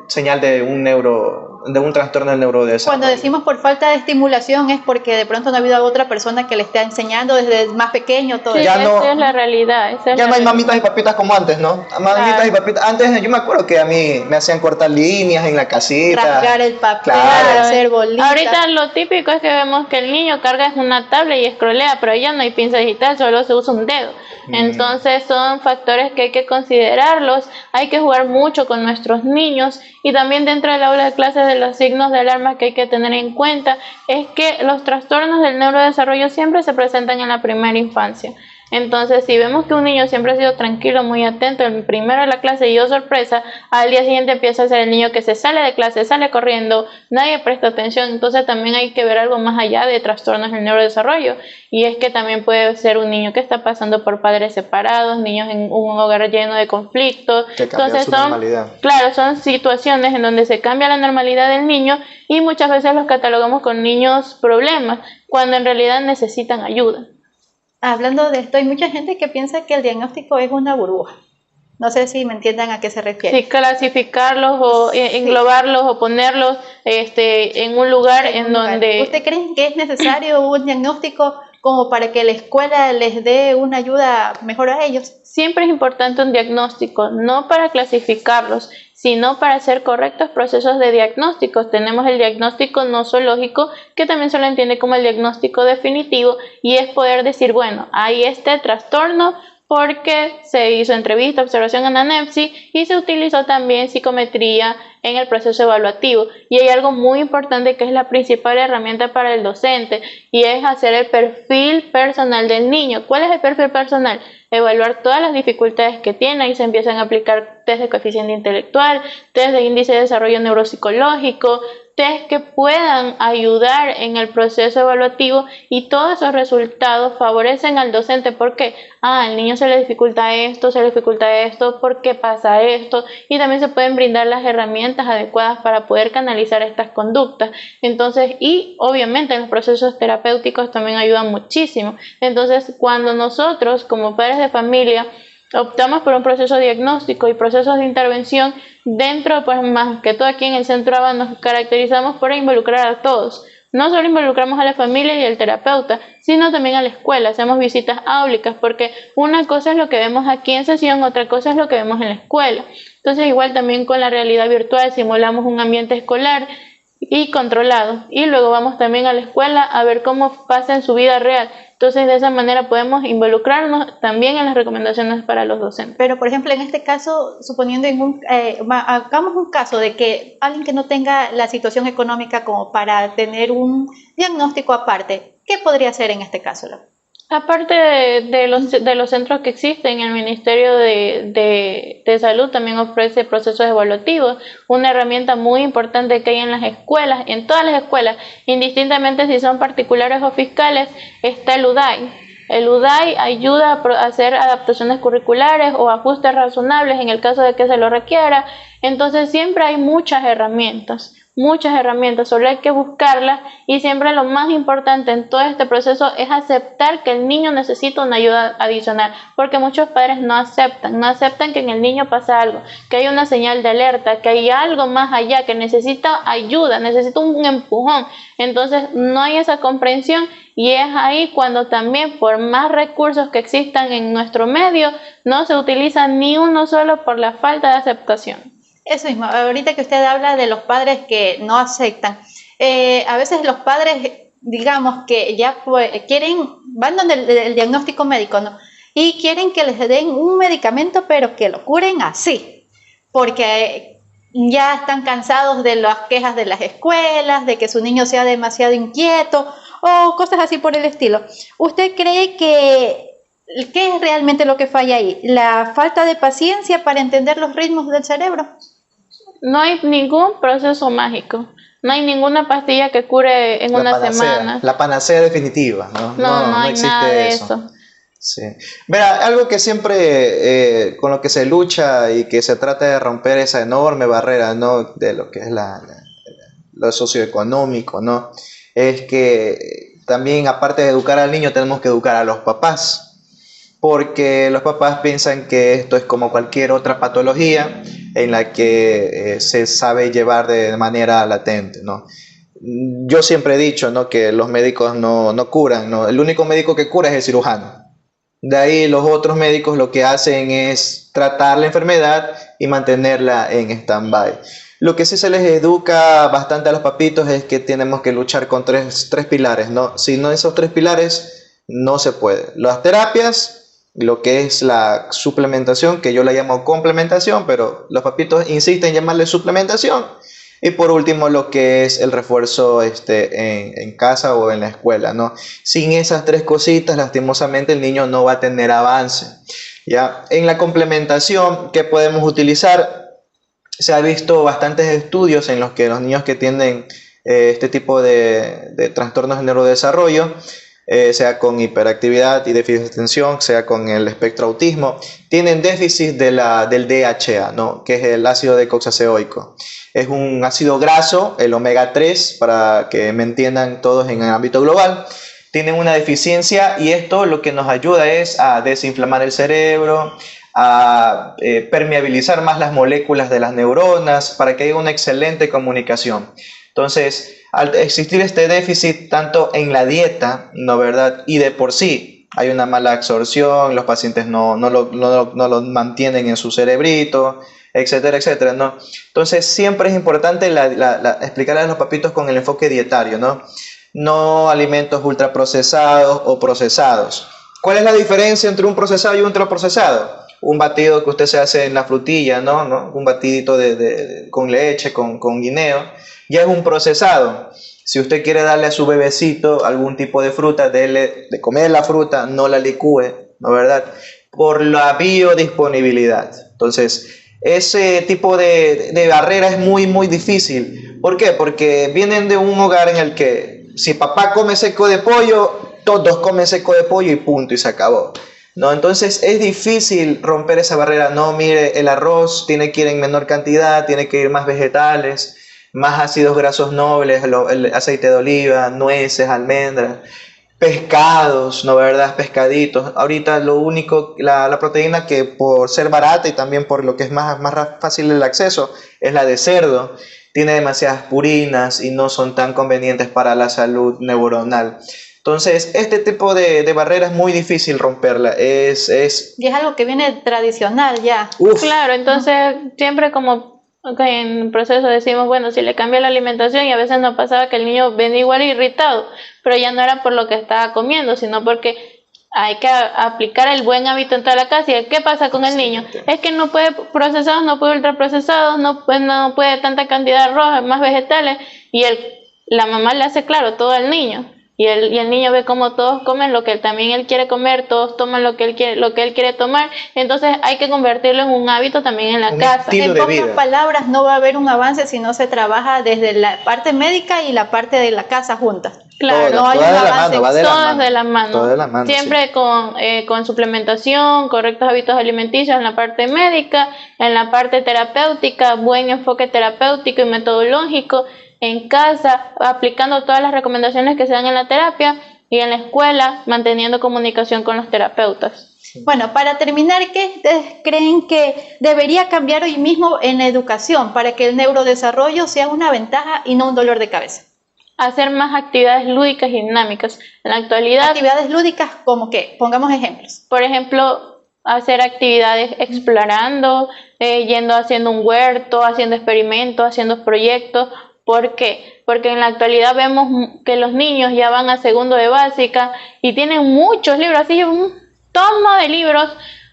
señal de un trastorno del neurodesarrollo. Cuando decimos por falta de estimulación es porque de pronto no ha habido otra persona que le esté enseñando desde más pequeño todo. Sí, Ya no, esa es la realidad. Ya no hay mamitas y papitas como antes, ¿no? Mamitas y papitas. Antes yo me acuerdo que a mí me hacían cortar líneas en la casita. Rasgar el papel, Claro. hacer bolitas. Ahorita lo típico es que vemos que el niño carga una tablet y escrolea, pero ya no hay pinza digital, solo se usa un dedo. Entonces son factores que hay que considerarlos, hay que jugar mucho con nuestros niños y también dentro del aula de clases de los signos de alarma que hay que tener en cuenta es que los trastornos del neurodesarrollo siempre se presentan en la primera infancia. Entonces, si vemos que un niño siempre ha sido tranquilo, muy atento, el primero de la clase y sorpresa, al día siguiente empieza a ser el niño que se sale de clase, sale corriendo, nadie presta atención. Entonces, también hay que ver algo más allá de trastornos del neurodesarrollo. Y es que también puede ser un niño que está pasando por padres separados, niños en un hogar lleno de conflictos. Que cambia su normalidad. Claro, son situaciones en donde se cambia la normalidad del niño y muchas veces los catalogamos con niños problemas, cuando en realidad necesitan ayuda. Hablando de esto, hay mucha gente que piensa que el diagnóstico es una burbuja. No sé si me entiendan a qué se refiere. Sí, clasificarlos o englobarlos o ponerlos en un lugar en donde... ¿Usted cree que es necesario un diagnóstico como para que la escuela les dé una ayuda mejor a ellos? Siempre es importante un diagnóstico, no para clasificarlos, sino para hacer correctos procesos de diagnóstico. Tenemos el diagnóstico nosológico, que también se lo entiende como el diagnóstico definitivo, y es poder decir, bueno, hay este trastorno porque se hizo entrevista, observación en anamnesis y se utilizó también psicometría en el proceso evaluativo. Y hay algo muy importante que es la principal herramienta para el docente y es hacer el perfil personal del niño. ¿Cuál es el perfil personal? Evaluar todas las dificultades que tiene y se empiezan a aplicar test de coeficiente intelectual, test de índice de desarrollo neuropsicológico, test que puedan ayudar en el proceso evaluativo y todos esos resultados favorecen al docente. ¿Por qué? Al niño se le dificulta esto, ¿por qué pasa esto? Y también se pueden brindar las herramientas adecuadas para poder canalizar estas conductas. Entonces, y obviamente en los procesos terapéuticos también ayudan muchísimo. Entonces, cuando nosotros como padres de familia optamos por un proceso diagnóstico y procesos de intervención dentro, pues más que todo aquí en el Centro ABA nos caracterizamos por involucrar a todos, no solo involucramos a la familia y al terapeuta, sino también a la escuela, hacemos visitas áulicas, porque una cosa es lo que vemos aquí en sesión, otra cosa es lo que vemos en la escuela. Entonces igual también con la realidad virtual simulamos un ambiente escolar y controlado, y luego vamos también a la escuela a ver cómo pasa en su vida real. Entonces de esa manera podemos involucrarnos también en las recomendaciones para los docentes. Pero, por ejemplo, en este caso, suponiendo hagamos un caso de que alguien que no tenga la situación económica como para tener un diagnóstico aparte, ¿qué podría hacer en este caso? Aparte de los centros que existen, el Ministerio de Salud también ofrece procesos evaluativos, una herramienta muy importante que hay en las escuelas, en todas las escuelas, indistintamente si son particulares o fiscales, está el UDAI. El UDAI ayuda a hacer adaptaciones curriculares o ajustes razonables en el caso de que se lo requiera. Entonces siempre hay muchas herramientas, solo hay que buscarlas, y siempre lo más importante en todo este proceso es aceptar que el niño necesita una ayuda adicional, porque muchos padres no aceptan que en el niño pasa algo, que hay una señal de alerta, que hay algo más allá, que necesita ayuda, necesita un empujón. Entonces no hay esa comprensión, y es ahí cuando también, por más recursos que existan en nuestro medio, no se utiliza ni uno solo por la falta de aceptación. Eso mismo, ahorita que usted habla de los padres que no aceptan, a veces los padres, digamos que ya van donde el diagnóstico médico, ¿no? Y quieren que les den un medicamento, pero que lo curen así, porque ya están cansados de las quejas de las escuelas, de que su niño sea demasiado inquieto, o cosas así por el estilo. ¿Usted cree que qué es realmente lo que falla ahí? ¿La falta de paciencia para entender los ritmos del cerebro? No hay ningún proceso mágico, no hay ninguna pastilla que cure en una semana. La panacea definitiva, ¿no? No hay existe nada de eso. Sí. Verá, algo que siempre con lo que se lucha y que se trata de romper esa enorme barrera, ¿no?, de lo que es lo socioeconómico, ¿no?, es que también, aparte de educar al niño, tenemos que educar a los papás, porque los papás piensan que esto es como cualquier otra patología en la que se sabe llevar de manera latente, ¿no? Yo siempre he dicho, ¿no?, que los médicos no curan, ¿no? El único médico que cura es el cirujano. De ahí los otros médicos lo que hacen es tratar la enfermedad y mantenerla en stand-by. Lo que sí se les educa bastante a los papitos es que tenemos que luchar con tres pilares, ¿no? Si no esos tres pilares, no se puede. Las terapias, lo que es la suplementación, que yo la llamo complementación, pero los papitos insisten en llamarle suplementación. Y por último, lo que es el refuerzo en casa o en la escuela, ¿no? Sin esas tres cositas, lastimosamente, el niño no va a tener avance, ¿ya? En la complementación, ¿qué podemos utilizar? Se ha visto bastantes estudios en los que los niños que tienen este tipo de trastornos de neurodesarrollo, sea con hiperactividad y déficit de atención, sea con el espectro autismo, tienen déficit del DHA, ¿no?, que es el ácido decoxaceóico. Es un ácido graso, el omega 3, para que me entiendan todos en el ámbito global. Tienen una deficiencia, y esto lo que nos ayuda es a desinflamar el cerebro, a permeabilizar más las moléculas de las neuronas, para que haya una excelente comunicación. Entonces, al existir este déficit tanto en la dieta, ¿no, verdad?, y de por sí hay una mala absorción, los pacientes no lo mantienen en su cerebrito, etcétera, etcétera, ¿no? Entonces siempre es importante explicarle a los papitos con el enfoque dietario, ¿no? No alimentos ultraprocesados o procesados. ¿Cuál es la diferencia entre un procesado y un ultraprocesado? Un batido que usted se hace en la frutilla, ¿no? Un batidito con leche, con guineo, ya es un procesado. Si usted quiere darle a su bebecito algún tipo de fruta, dele de comer la fruta, no la licúe, ¿no, verdad?, por la biodisponibilidad. Entonces, ese tipo de barrera es muy, muy difícil. ¿Por qué? Porque vienen de un hogar en el que si papá come seco de pollo, todos comen seco de pollo y punto, y se acabó, ¿no? Entonces es difícil romper esa barrera. No, mire, el arroz tiene que ir en menor cantidad, tiene que ir más vegetales, más ácidos grasos nobles, el aceite de oliva, nueces, almendras. pescados, ¿no verdad? Pescaditos. Ahorita lo único, la proteína que por ser barata y también por lo que es más fácil el acceso, es la de cerdo. Tiene demasiadas purinas y no son tan convenientes para la salud neuronal. Entonces, este tipo de barrera es muy difícil romperla. Y es algo que viene tradicional ya. Claro, entonces siempre como en el proceso decimos, bueno, si le cambia la alimentación, y a veces nos pasaba que el niño venía igual irritado, pero ya no era por lo que estaba comiendo, sino porque hay que aplicar el buen hábito en toda la casa. ¿Y qué pasa con el niño? Es que no puede procesados, no puede ultraprocesados, no puede tanta cantidad de arroz, más vegetales, y la mamá le hace claro todo al niño. Y el niño ve cómo todos comen lo que también él quiere comer, todos toman lo que él quiere tomar. Entonces hay que convertirlo en un hábito también en la casa. En pocas palabras, no va a haber un avance si no se trabaja desde la parte médica y la parte de la casa juntas. Claro, no hay un avance, todas de la mano. Siempre sí. con suplementación, correctos hábitos alimenticios en la parte médica, en la parte terapéutica, buen enfoque terapéutico y metodológico. En casa, aplicando todas las recomendaciones que se dan en la terapia, y en la escuela, manteniendo comunicación con los terapeutas. Bueno, para terminar, ¿qué ustedes creen que debería cambiar hoy mismo en la educación para que el neurodesarrollo sea una ventaja y no un dolor de cabeza? Hacer más actividades lúdicas y dinámicas. En la actualidad, actividades lúdicas, ¿como qué? Pongamos ejemplos. Por ejemplo, hacer actividades explorando, haciendo un huerto, haciendo experimentos, haciendo proyectos. ¿Por qué? Porque en la actualidad vemos que los niños ya van a segundo de básica y tienen muchos libros, así un tomo de libros,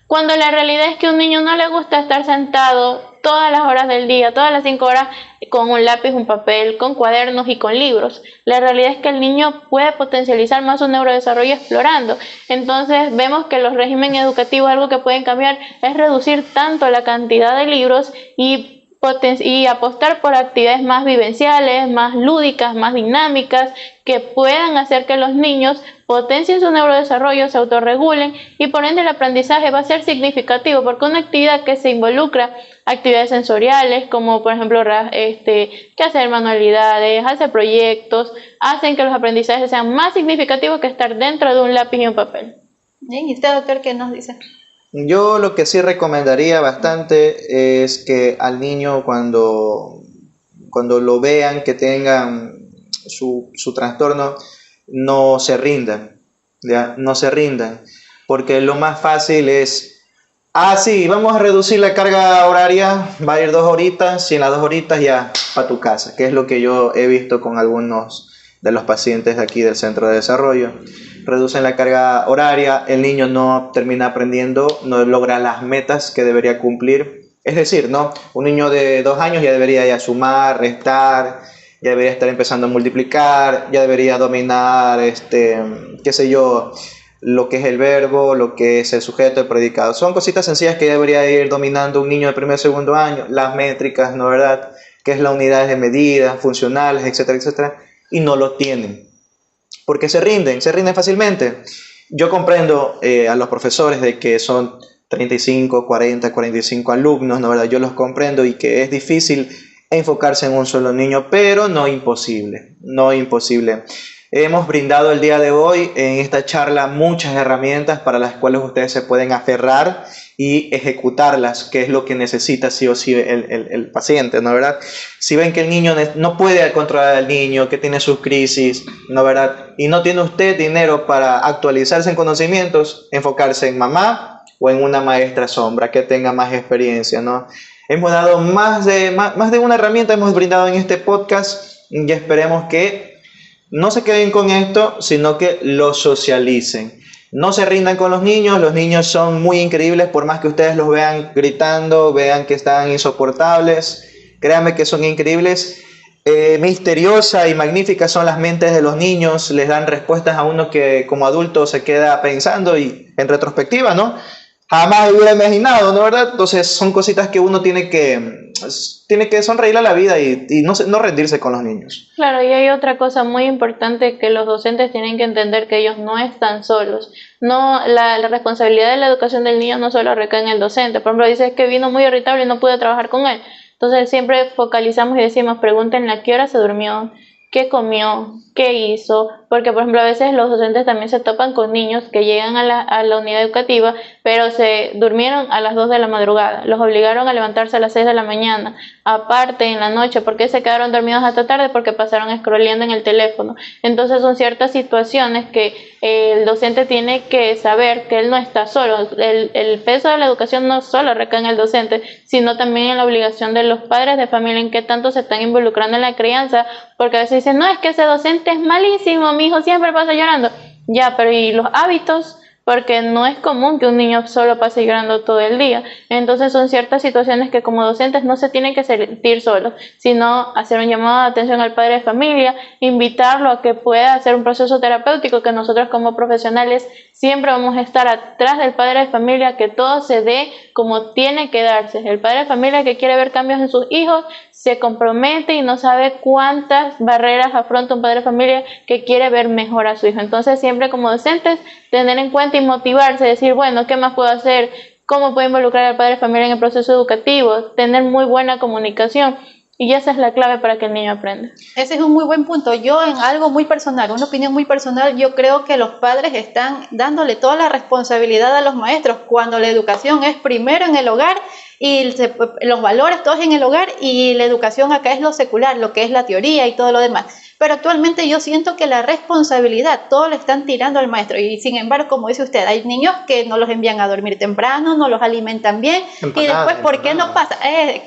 cuando la realidad es que a un niño no le gusta estar sentado todas las horas del día, todas las 5 horas, con un lápiz, un papel, con cuadernos y con libros. La realidad es que el niño puede potencializar más su neurodesarrollo explorando. Entonces vemos que los regímenes educativos, algo que pueden cambiar es reducir tanto la cantidad de libros y apostar por actividades más vivenciales, más lúdicas, más dinámicas, que puedan hacer que los niños potencien su neurodesarrollo, se autorregulen, y por ende el aprendizaje va a ser significativo, porque una actividad que se involucra actividades sensoriales, como por ejemplo que hacer manualidades, hacer proyectos, hacen que los aprendizajes sean más significativos que estar dentro de un lápiz y un papel. Bien, ¿y usted, doctor, qué nos dice? Yo lo que sí recomendaría bastante es que al niño cuando lo vean que tengan su trastorno, no se rindan, ¿ya? No se rindan, porque lo más fácil es, sí, vamos a reducir la carga horaria, va a ir 2 horitas y en las 2 horitas ya para tu casa, que es lo que yo he visto con algunos de los pacientes de aquí del centro de desarrollo. Reducen la carga horaria, el niño no termina aprendiendo, no logra las metas que debería cumplir. Es decir, ¿no? Un niño de 2 años ya debería ya sumar, restar, ya debería estar empezando a multiplicar, ya debería dominar, qué sé yo, lo que es el verbo, lo que es el sujeto, el predicado. Son cositas sencillas que ya debería ir dominando un niño de primer o segundo año. Las métricas, ¿no verdad? Que es las unidades de medida, funcionales, etcétera, etcétera. Y no lo tienen. Porque se rinden fácilmente. Yo comprendo a los profesores de que son 35, 40, 45 alumnos, ¿no verdad? Yo los comprendo y que es difícil enfocarse en un solo niño, pero no imposible, no imposible. Hemos brindado el día de hoy en esta charla muchas herramientas para las cuales ustedes se pueden aferrar y ejecutarlas, que es lo que necesita sí o sí el paciente, ¿no verdad? Si ven que el niño no puede controlar al niño, que tiene sus crisis, ¿no verdad? Y no tiene usted dinero para actualizarse en conocimientos, enfocarse en mamá o en una maestra sombra que tenga más experiencia, ¿no? Hemos dado más de una herramienta, hemos brindado en este podcast y esperemos que no se queden con esto, sino que lo socialicen. No se rindan con los niños son muy increíbles, por más que ustedes los vean gritando, vean que están insoportables, créanme que son increíbles. Misteriosa y magnífica son las mentes de los niños, les dan respuestas a uno que como adulto se queda pensando y en retrospectiva, ¿no? Jamás hubiera imaginado, ¿no verdad? Entonces son cositas que uno tiene que sonreír a la vida y no rendirse con los niños. Claro, y hay otra cosa muy importante que los docentes tienen que entender, que ellos no están solos. No, la responsabilidad de la educación del niño no solo recae en el docente. Por ejemplo, dice que vino muy irritable y no pude trabajar con él. Entonces siempre focalizamos y decimos, pregúntenle a qué hora se durmió, qué comió, qué hizo, porque por ejemplo a veces los docentes también se topan con niños que llegan a la unidad educativa, pero se durmieron a las 2 de la madrugada, los obligaron a levantarse a las 6 de la mañana, aparte en la noche, porque se quedaron dormidos hasta tarde porque pasaron scrolleando en el teléfono. Entonces son ciertas situaciones que el docente tiene que saber que él no está solo. El peso de la educación no solo recae en el docente, sino también en la obligación de los padres de familia en qué tanto se están involucrando en la crianza, porque a veces dicen, no, es que ese docente es malísimo, mi hijo siempre pasa llorando. Ya, pero ¿y los hábitos? Porque no es común que un niño solo pase llorando todo el día. Entonces son ciertas situaciones que como docentes no se tienen que sentir solos, sino hacer un llamado de atención al padre de familia, invitarlo a que pueda hacer un proceso terapéutico, que nosotros como profesionales siempre vamos a estar atrás del padre de familia, que todo se dé como tiene que darse. El padre de familia que quiere ver cambios en sus hijos se compromete y no sabe cuántas barreras afronta un padre de familia que quiere ver mejor a su hijo. Entonces siempre como docentes tener en cuenta y motivarse, decir, bueno, ¿qué más puedo hacer? ¿Cómo puedo involucrar al padre de familia en el proceso educativo? Tener muy buena comunicación. Y esa es la clave para que el niño aprenda. Ese es un muy buen punto. Yo en algo muy personal, una opinión muy personal, yo creo que los padres están dándole toda la responsabilidad a los maestros cuando la educación es primero en el hogar y los valores todos en el hogar y la educación acá es lo secular, lo que es la teoría y todo lo demás. Pero actualmente yo siento que la responsabilidad, todo le están tirando al maestro y sin embargo, como dice usted, hay niños que no los envían a dormir temprano, no los alimentan bien y después, ¿por qué no pasa?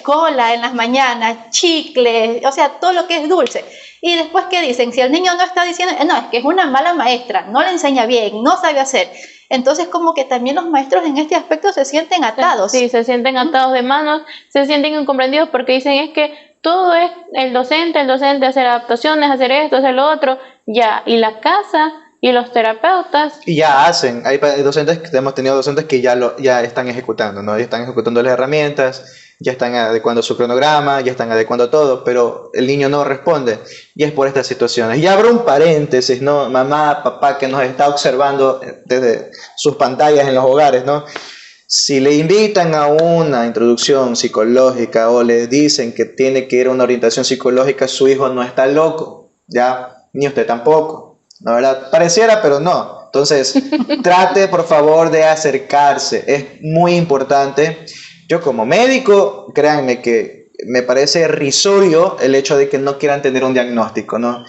Cola en las mañanas, chicles, o sea, todo lo que es dulce. Y después, ¿qué dicen? Si el niño no está diciendo, no, es que es una mala maestra, no le enseña bien, no sabe hacer. Entonces, como que también los maestros en este aspecto se sienten atados. Sí, se sienten atados de manos, se sienten incomprendidos porque dicen es que todo es el docente hacer adaptaciones, hacer esto, hacer lo otro, ya, y la casa y los terapeutas. Y ya hacen, hay docentes, hemos tenido docentes que ya están ejecutando, ¿no? Ya están ejecutando las herramientas, ya están adecuando su cronograma, ya están adecuando todo, pero el niño no responde, y es por estas situaciones. Y abro un paréntesis, ¿no? Mamá, papá, que nos está observando desde sus pantallas en los hogares, ¿no? Si le invitan a una introducción psicológica o le dicen que tiene que ir a una orientación psicológica, su hijo no está loco, ya, ni usted tampoco, ¿no? ¿Verdad? Pareciera, pero no. Entonces, trate por favor de acercarse, es muy importante. Yo como médico, créanme que me parece irrisorio el hecho de que no quieran tener un diagnóstico, ¿no?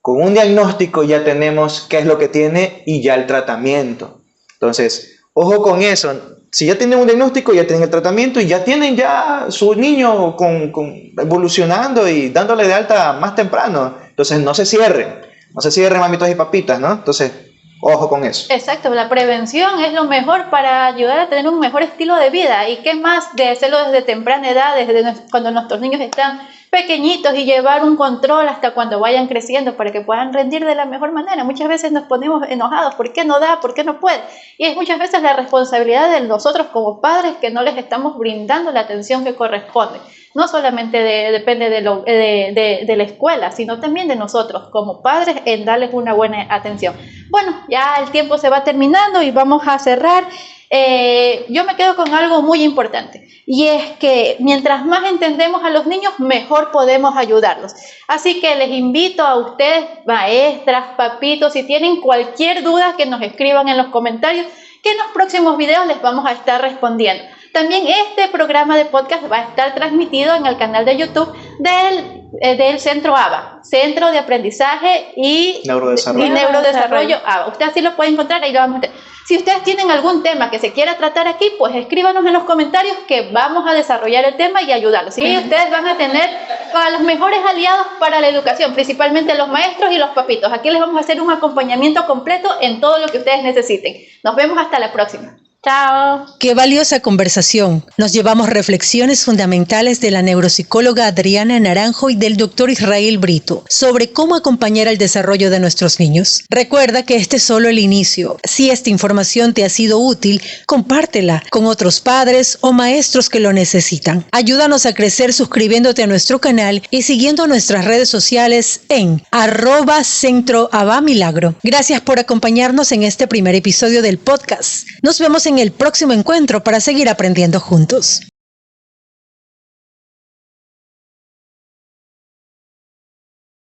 Con un diagnóstico ya tenemos qué es lo que tiene y ya el tratamiento. Entonces, ojo con eso. Si ya tienen un diagnóstico, ya tienen el tratamiento y ya tienen ya su niño evolucionando y dándole de alta más temprano. Entonces no se cierren, mamitos y papitas, ¿no? Entonces, ojo con eso. Exacto, la prevención es lo mejor para ayudar a tener un mejor estilo de vida. ¿Y qué más de hacerlo desde temprana edad, desde cuando nuestros niños están pequeñitos y llevar un control hasta cuando vayan creciendo para que puedan rendir de la mejor manera? Muchas veces nos ponemos enojados, ¿por qué no da? ¿Por qué no puede? Y es muchas veces la responsabilidad de nosotros como padres que no les estamos brindando la atención que corresponde. No solamente depende de la escuela, sino también de nosotros como padres en darles una buena atención. Bueno, ya el tiempo se va terminando y vamos a cerrar. Yo me quedo con algo muy importante y es que mientras más entendemos a los niños, mejor podemos ayudarlos. Así que les invito a ustedes, maestras, papitos, si tienen cualquier duda, que nos escriban en los comentarios, que en los próximos videos les vamos a estar respondiendo. También este programa de podcast va a estar transmitido en el canal de YouTube del Centro ABA, Centro de Aprendizaje y Neurodesarrollo ABA. Usted así lo puede encontrar, ahí lo vamos a tener. Si ustedes tienen algún tema que se quiera tratar aquí, pues escríbanos en los comentarios que vamos a desarrollar el tema y ayudarlos. Y ustedes van a tener a los mejores aliados para la educación, principalmente los maestros y los papitos. Aquí les vamos a hacer un acompañamiento completo en todo lo que ustedes necesiten. Nos vemos hasta la próxima. Chao. Qué valiosa conversación. Nos llevamos reflexiones fundamentales de la neuropsicóloga Adriana Naranjo y del doctor Israel Brito sobre cómo acompañar el desarrollo de nuestros niños. Recuerda que este es solo el inicio. Si esta información te ha sido útil, compártela con otros padres o maestros que lo necesitan. Ayúdanos a crecer suscribiéndote a nuestro canal y siguiendo nuestras redes sociales en @CentroAbaMilagro. Gracias por acompañarnos en este primer episodio del podcast. Nos vemos en el próximo encuentro para seguir aprendiendo juntos.